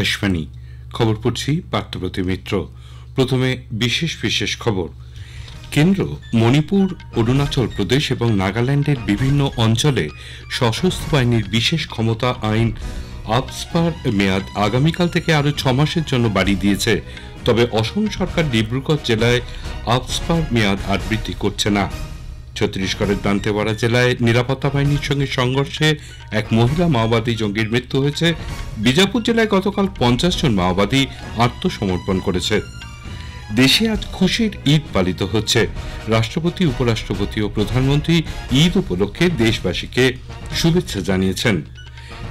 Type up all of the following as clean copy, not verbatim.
আকাশবাণী খবর পড়ছি পার্থপ্রতিম মিত্র। প্রথমে বিশেষ বিশেষ খবর। কেন্দ্র মণিপুর, অরুণাচল প্রদেশ এবং নাগাল্যান্ডের বিভিন্ন অঞ্চলে সশস্ত্র বাহিনীর বিশেষ ক্ষমতা আইন আপসপার মেয়াদ আগামীকাল থেকে আরও 6 মাসের জন্য বাড়িয়ে দিয়েছে। তবে অসম সরকার ডিব্রুগড় জেলায় আপসপার মেয়াদ আর বৃদ্ধি করছে না। ছত্তিশগড়ের দান্তেওয়াড়া জেলায় নিরাপত্তা বাহিনীর সঙ্গে সংঘর্ষে এক মহিলা মাওবাদী জঙ্গির মৃত্যু হয়েছে। বিজাপুর জেলায় গতকাল 50 জন মাওবাদী আত্মসমর্পণ করেছে। দেশে আজ খুশির ঈদ পালিত হচ্ছে। রাষ্ট্রপতি, উপরাষ্ট্রপতি ও প্রধানমন্ত্রী ঈদ উপলক্ষে দেশবাসীকে শুভেচ্ছা জানিয়েছেন।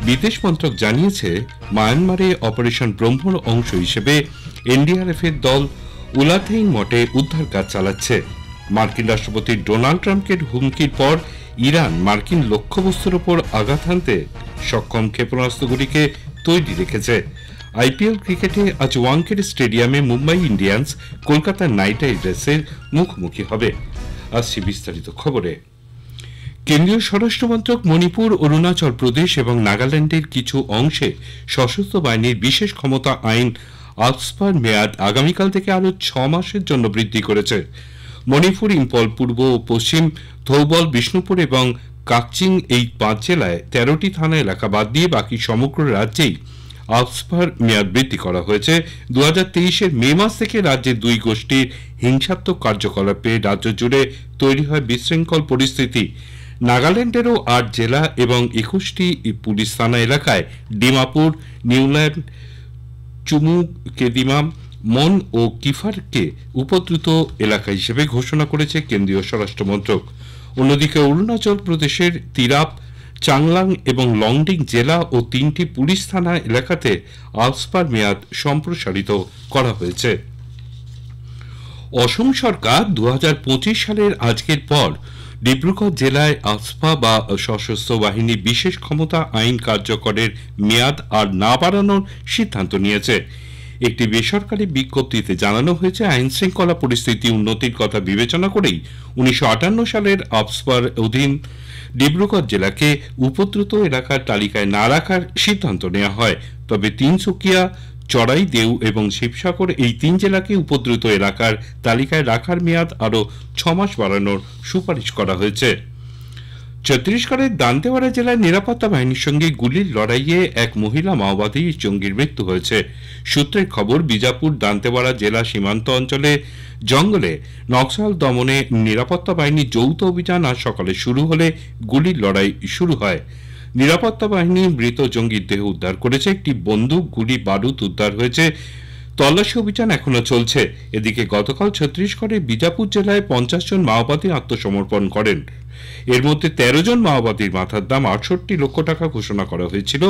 বিদেশ মন্ত্রক জানিয়েছে, মায়ানমারে অপারেশন ব্রহ্মর অংশ হিসেবে এনডিআরএফ এর দল উলাথেইন মঠে উদ্ধার কাজ চালাচ্ছে। মার্কিন রাষ্ট্রপতি ডোনাল্ড ট্রাম্পের হুমকির পর ইরান মার্কিন লক্ষ্যবস্তুর ওপর আঘাত হানতে সক্ষম ক্ষেপণাস্ত্রগুলিকে তৈরি রেখেছে। আইপিএল ক্রিকেটে আজ ওয়াংখেড়ে স্টেডিয়ামে মুম্বাই ইন্ডিয়ান্স কলকাতা নাইট রাইডার্সের মুখোমুখি হবে। আসছি বিস্তারিত খবরে। কেন্দ্রীয় স্বরাষ্ট্রমন্ত্রক মণিপুর, অরুণাচল প্রদেশ এবং নাগাল্যান্ডের কিছু অংশে সশস্ত্র বাহিনীর বিশেষ ক্ষমতা আইন আপসপার মেয়াদ আগামীকাল থেকে আরও 6 মাসের জন্য বৃদ্ধি করেছে। মণিপুর, ইম্ফল পূর্ব ও পশ্চিম, থৌবল, বিষ্ণুপুর এবং কাকচিং এই 5 জেলায় 13টি থানা এলাকা বাদ দিয়ে বাকি সমগ্র রাজ্যেই আপসপার মেয়াদ বৃদ্ধি করা হয়েছে। 2023-এর মে মাস থেকে রাজ্যের দুই গোষ্ঠীর হিংসাত্মক কার্যকলাপে রাজ্য জুড়ে তৈরি হয় বিশৃঙ্খল পরিস্থিতি। নাগাল্যান্ডেরও 8 জেলা এবং 21টি পুলিশ থানা এলাকায় ডিমাপুর, নিউল্যান্ড, চুমুকেদিমাম, মন ও কিফারকে উপদ্রুত এলাকা হিসেবে ঘোষণা করেছে কেন্দ্রীয় স্বরাষ্ট্রমন্ত্রক। অন্যদিকে অরুণাচল প্রদেশের তিরাপ, চাংলাং এবং লংডিং জেলা ও 3টি পুলিশ থানা এলাকাতে আপসপার মেয়াদ সম্প্রসারিত করা হয়েছে। অসম সরকার 2025 সালের আজকের পর ডিব্রুগড় জেলায় আপসপা বা সশস্ত্র বাহিনীর বিশেষ ক্ষমতা আইন কার্যকরের মেয়াদ আর না বাড়ানোর সিদ্ধান্ত নিয়েছে। একটি বেসরকারি বিজ্ঞপ্তিতে জানানো হয়েছে, আইন শৃঙ্খলা পরিস্থিতি উন্নতির কথা বিবেচনা করেই 1958 সালের আপসপার অধীন ডিব্রুগড় জেলাকে উপদ্রুত এলাকার তালিকায় না রাখার সিদ্ধান্ত নেওয়া হয়। তবে তিনসুকিয়া, চড়াইদেউ এবং শিবসাগর এই 3 জেলাকে উপদ্রুত এলাকার তালিকায় রাখার মেয়াদ আরও 6 মাস বাড়ানোর সুপারিশ করা হয়েছে। ছত্তিশগড়ের দান্তেওয়াড়া জেলায় নিরাপত্তা বাহিনীর সঙ্গে গুলির লড়াইয়ে এক মহিলা মাওবাদী জঙ্গির মৃত্যু হয়েছে। সূত্রের খবর, বিজাপুর দান্তেওয়াড়া জেলা সীমান্ত অঞ্চলে জঙ্গলে নক্সাল দমনে নিরাপত্তা বাহিনীর যৌথ অভিযান আজ সকালে শুরু হলে গুলির লড়াই শুরু হয়। নিরাপত্তা বাহিনী মৃত জঙ্গির দেহ উদ্ধার করেছে। একটি বন্দুক, গুলি, বারুদ উদ্ধার হয়েছে। তল্লাশি অভিযান এখনো চলছে। এদিকে গতকাল ছত্তিশগড়ের বিজাপুর জেলায় 50 জন মাওবাদী আত্মসমর্পণ করেন। এর মধ্যে 13 জন মাওবাদীর মাথার দাম 68 লক্ষ টাকা ঘোষণা করা হয়েছিল।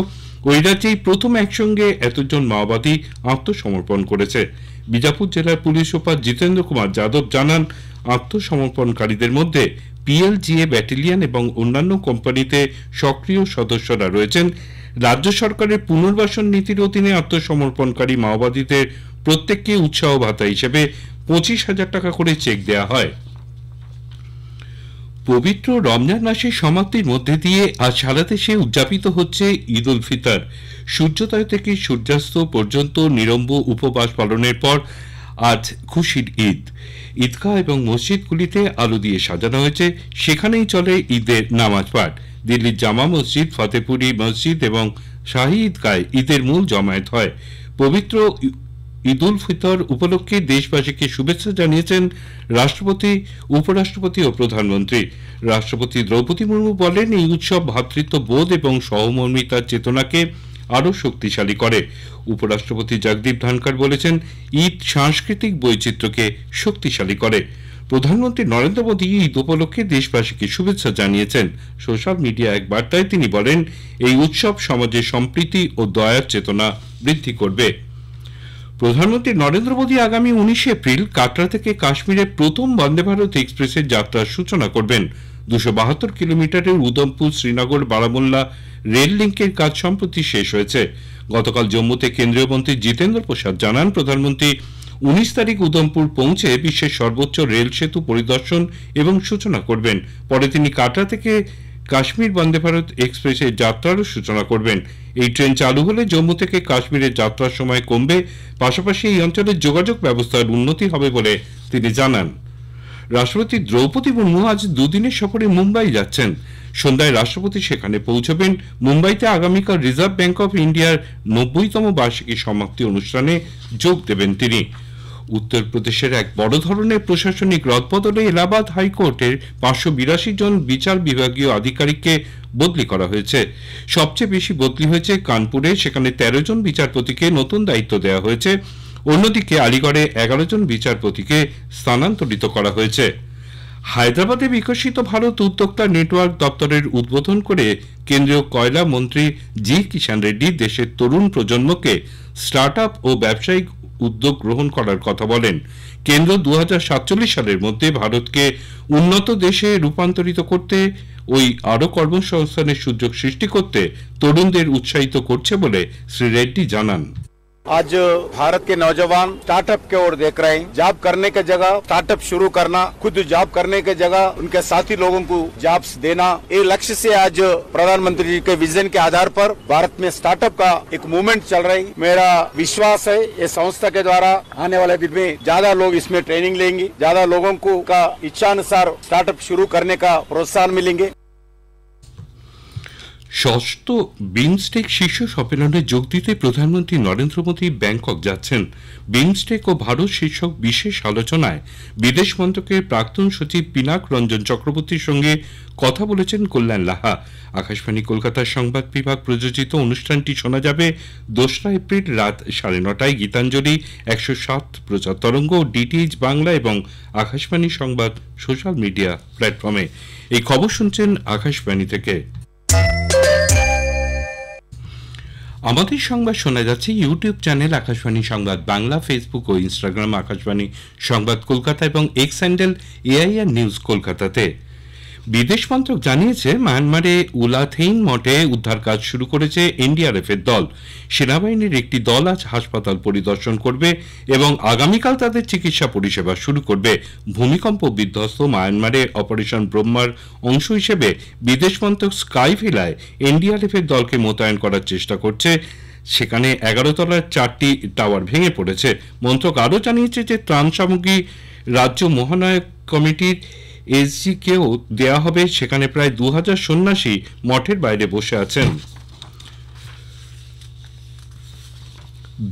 ওই রাজ্যেই প্রথম একসঙ্গে এতজন মাওবাদী আত্মসমর্পণ করেছে। বিজাপুর জেলার পুলিশ সুপার জিতেন্দ্র কুমার যাদব জানান, আত্মসমর্পণকারীদের মধ্যে পিএলজিএ ব্যাটালিয়ন এবং অন্যান্য কোম্পানিতে সক্রিয় সদস্যরা রয়েছেন। রাজ্য সরকারের পুনর্বাসন নীতির অধীনে আত্মসমর্পণকারী মাওবাদীদের প্রত্যেককে উৎসাহ ভাতা হিসেবে 25,000 টাকা করে চেক দেওয়া হয়। পবিত্র রমজান মাসের সমাপ্তির মধ্যে দিয়ে আজ সারা দেশে উদযাপিত হচ্ছে ঈদ উল ফিতর। সূর্যোদয় থেকে সূর্যাস্ত পর্যন্ত নিরম্ব উপবাস পালনের পর আজ খুশির ঈদ। ঈদগাহ এবং মসজিদগুলিতে আলো দিয়ে সাজানো হয়েছে। সেখানেই চলে ঈদের নামাজ পাঠ। দিল্লির জামা মসজিদ, ফতেপুরি মসজিদ এবং শাহী ঈদগায় ঈদের মূল জমায়েত হয়। পবিত্র ঈদ উল ফিতর উপলক্ষে দেশবাসীকে শুভেচ্ছা জানিয়েছেন রাষ্ট্রপতি, উপরাষ্ট্রপতি ও প্রধানমন্ত্রী। রাষ্ট্রপতি দ্রৌপদী মুর্মু বলেন, এই উৎসব ভ্রাতৃত্ববোধ এবং সহমর্মিতার চেতনাকে আরও শক্তিশালী করে। উপরাষ্ট্রপতি জগদীপ ধনখড় বলেছেন, ঈদ সাংস্কৃতিক বৈচিত্র্যকে শক্তিশালী করে। প্রধানমন্ত্রী নরেন্দ্র মোদী ঈদ উপলক্ষে দেশবাসীকে শুভেচ্ছা জানিয়েছেন। সোশ্যাল মিডিয়া এক বার্তায় তিনি বলেন, এই উৎসব সমাজে সম্প্রীতি ও দয়ার চেতনা বৃদ্ধি করবে। প্রধানমন্ত্রী নরেন্দ্র মোদী আগামী 19 এপ্রিল কাটরা থেকে কাশ্মীরের প্রথম বন্দে ভারত এক্সপ্রেসের যাত্রার সূচনা করবেন। 272 কিলোমিটারের উধমপুর, শ্রীনগর, বারামুল্লা রেল লিঙ্কের কাজ সম্প্রতি শেষ হয়েছে। গতকাল জম্মুতে কেন্দ্রীয় মন্ত্রী জিতেন্দ্র প্রসাদ জানান, প্রধানমন্ত্রী 19 তারিখ উধমপুর পৌঁছে বিশ্বের সর্বোচ্চ রেল সেতু পরিদর্শন এবং সূচনা করবেন। পরে তিনি কাটরা থেকে কাশ্মীর বন্দে ভারত এক্সপ্রেসের যাত্রারও সূচনা করবেন। এই ট্রেন চালু হলে জম্মু থেকে কাশ্মীরের যাত্রার সময় কমবে, পাশাপাশি এই অঞ্চলের যোগাযোগ ব্যবস্থার উন্নতি হবে বলে তিনি জানান। রাষ্ট্রপতি দ্রৌপদী মুর্মু আজ দুদিনের সফরে মুম্বাই যাচ্ছেন। সন্ধ্যায় রাষ্ট্রপতি সেখানে পৌঁছবেন। মুম্বাইতে আগামীকাল রিজার্ভ ব্যাংক অফ ইন্ডিয়ার ৯০তম বার্ষিকী সমাপ্তি অনুষ্ঠানে যোগ দেবেন তিনি। উত্তরপ্রদেশের এক বড় ধরনের প্রশাসনিক রদবদলে এলাহাবাদ হাইকোর্টের ৫৮২ জন বিচার বিভাগীয় আধিকারিককে বদলি করা হয়েছে। সবচেয়ে বেশি বদলি হয়েছে কানপুরে, সেখানে ১৩ জন বিচারপতিকে নতুন দায়িত্ব দেওয়া হয়েছে। অন্যদিকে আলিগড়ে ১১ জন বিচারপতিকে স্থানান্তরিত করা হয়েছে। হায়দ্রাবাদে বিকশিত ভারত উদ্যোক্তা নেটওয়ার্ক দপ্তরের উদ্বোধন করে কেন্দ্রীয় কয়লা মন্ত্রী জি কিষাণ রেড্ডি দেশের তরুণ প্রজন্মকে স্টার্ট আপ ও ব্যবসায়িক উদ্যোগ গ্রহণ করার কথা বলেন। কেন্দ্র ২০৪৭ সালের মধ্যে ভারতকে উন্নত দেশে রূপান্তরিত করতে ওই আরও কর্মসংস্থানের সুযোগ সৃষ্টি করতে তরুণদের উৎসাহিত করছে বলে শ্রী রেড্ডি জানান। आज भारत के नौजवान स्टार्टअप के ओर देख रहे हैं। जॉब करने के जगह स्टार्टअप शुरू करना, खुद जॉब करने के जगह उनके साथी लोगों को जॉब्स देना, ये लक्ष्य से आज प्रधानमंत्री जी के विजन के आधार पर भारत में स्टार्टअप का एक मूवमेंट चल रही। मेरा विश्वास है ये संस्था के द्वारा आने वाले दिन में ज्यादा लोग इसमें ट्रेनिंग लेंगे, ज्यादा लोगों को का इच्छानुसार स्टार्टअप शुरू करने का प्रोत्साहन मिलेंगे। ষষ্ঠ বিমস্টেক শীর্ষ সম্মেলনে যোগ দিতে প্রধানমন্ত্রী নরেন্দ্র মোদী ব্যাংকক যাচ্ছেন। বিমস্টেক ও ভারত শীর্ষক বিশেষ আলোচনায় বিদেশ মন্ত্রকের প্রাক্তন সচিব পিনাক রঞ্জন চক্রবর্তীর সঙ্গে কথা বলেছেন কল্যাণ লাহা। আকাশবাণী কলকাতার সংবাদ বিভাগ প্রযোজিত অনুষ্ঠানটি শোনা যাবে ২রা এপ্রিল রাত ৯:৩০ গীতাঞ্জলি ১০৭ প্রচার তরঙ্গ, ডিটিএইচ বাংলা এবং আকাশবাণী সংবাদ সোশ্যাল মিডিয়া প্ল্যাটফর্মে। এই খবর শুনছেন আকাশবাণী থেকে। আমাদের সংবাদ শোনা যাচ্ছে ইউটিউব চ্যানেল আকাশবাণী সংবাদ বাংলা, ফেসবুক ও ইনস্টাগ্রাম আকাশবাণী সংবাদ কলকাতা এবং এক্স হ্যান্ডেল এআইআর নিউজ কলকাতাতে। বিদেশ মন্ত্রক জানিয়েছে মায়ানমারে উলাথেইন মঠে উদ্ধার কাজ শুরু করেছে এনডিআরএফ এর দল। সেনাবাহিনীর একটি দল আজ হাসপাতাল পরিদর্শন করবে এবং আগামীকাল তাদের চিকিৎসা পরিষেবা শুরু করবে। ভূমিকম্প বিধ্বস্ত মায়ানমারে অপারেশন ব্রহ্মার অংশ হিসেবে বিদেশ মন্ত্রক স্কাই ভিলায় এনডিআরএফ এর দলকে মোতায়েন করার চেষ্টা করছে। সেখানে ১১ তলার ৪টি টাওয়ার ভেঙে পড়েছে। মন্ত্রক আরও জানিয়েছে যে ত্রাণ সামগ্রী রাজ্য মহানায়ক কমিটির এসজিকেও দেয়া হবে। সেখানে প্রায় ২০০০ সন্ন্যাসী মঠের বাইরে বসে আছেন।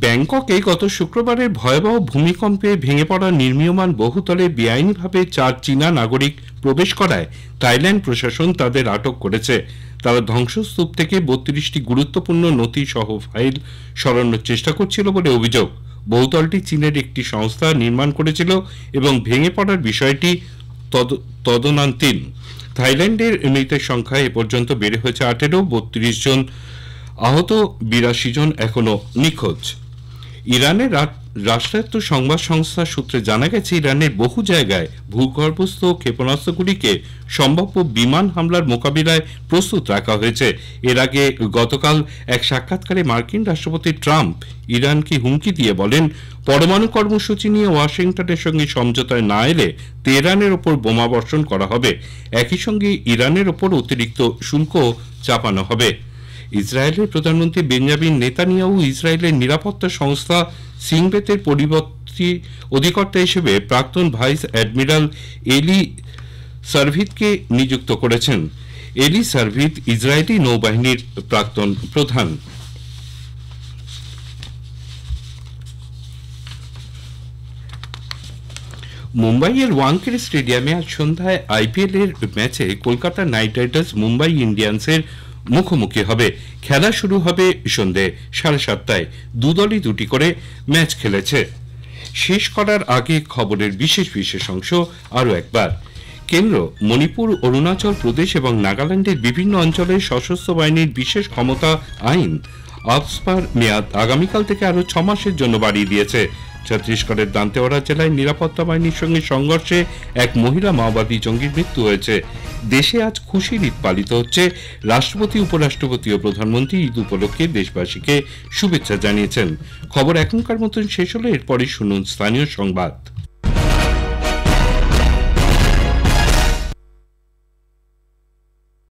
ব্যাংককে গত শুক্রবারের ভয়াবহ ভূমিকম্পে ভেঙে পড়া নির্মীয়মান বহুতলে বেআইনিভাবে ৪ চীনা নাগরিক প্রবেশ করায় থাইল্যান্ড প্রশাসন তাদের আটক করেছে। তারা ধ্বংসস্তূপ থেকে ৩২টি গুরুত্বপূর্ণ নথি সহ ফাইল সরানোর চেষ্টা করছিল বলে অভিযোগ। বহুতলটি চীনের একটি সংস্থা নির্মাণ করেছিল এবং ভেঙে পড়ার বিষয়টি তদন্তাধীন। থাইল্যান্ডের মৃতের সংখ্যা এ পর্যন্ত বেড়ে হয়েছে ১৮, ৩২ জন আহত, ৮২ জন এখনো নিখোঁজ। ইরানের রাষ্ট্রায়ত্ত সংবাদ সংস্থা সূত্রে জানা গেছে ইরানের বহু জায়গায় ভূগর্ভস্থ ক্ষেপণাস্ত্রগুলিকে সম্ভাব্য বিমান হামলার মোকাবিলায় প্রস্তুত রাখা হয়েছে। এর আগে গতকাল এক সাক্ষাৎকারে মার্কিন রাষ্ট্রপতি ট্রাম্প ইরানকে হুমকি দিয়ে বলেন, পরমাণু কর্মসূচি নিয়ে ওয়াশিংটনের সঙ্গে সমঝোতায় না এলে তেহরানের ওপর বোমা বর্ষণ করা হবে। একই সঙ্গে ইরানের ওপর অতিরিক্ত শুল্ক চাপানো হবে। ইসরায়েলের প্রধানমন্ত্রী বেঞ্জামিন নেতানিয়াহু ইসরায়েলের নিরাপত্তা সংস্থা সিংবেতের পরিবর্তী অধিকর্তা হিসেবে প্রাক্তন ভাইস অ্যাডমিরাল এলি সারভিতকে নিযুক্ত করেছেন। এলি সারভিত ইসরায়েলি নৌবাহিনীর প্রাক্তন প্রধান। মুম্বাইয়ের ওয়াংখেড়ে স্টেডিয়ামে আজ সন্ধ্যায় আইপিএল এর ম্যাচে কলকাতা নাইট রাইডার্স মুম্বাই ইন্ডিয়ান্সের মুখোমুখি হবে। খেলা শুরু হবে সন্ধ্যে 7:30টায়। দুদলই 2টি করে ম্যাচ খেলেছে। শেষ করার আগে খবরের বিশেষ অংশ আরও একবার। কেন্দ্র মণিপুর, অরুণাচল প্রদেশ এবং নাগাল্যান্ডের বিভিন্ন অঞ্চলে সশস্ত্র বাহিনীর বিশেষ ক্ষমতা আইন আপসপার মেয়াদ আগামীকাল থেকে আরও 6 মাসের জন্য বাড়িয়ে দিয়েছে। ছত্তিশগড়ের দান্তেওয়াড়া জেলায় নিরাপত্তা বাহিনীর সঙ্গে সংঘর্ষে এক মহিলা মাওবাদী জঙ্গির মৃত্যু হয়েছে। দেশে আজ খুশির ঈদ পালিত হচ্ছে। রাষ্ট্রপতি, উপরাষ্ট্রপতি ও প্রধানমন্ত্রী ঈদ উপলক্ষে দেশবাসীকে শুভেচ্ছা জানিয়েছেন। খবর এখনকার মতন শেষ হলো। এরপরই শুনুন স্থানীয় সংবাদ।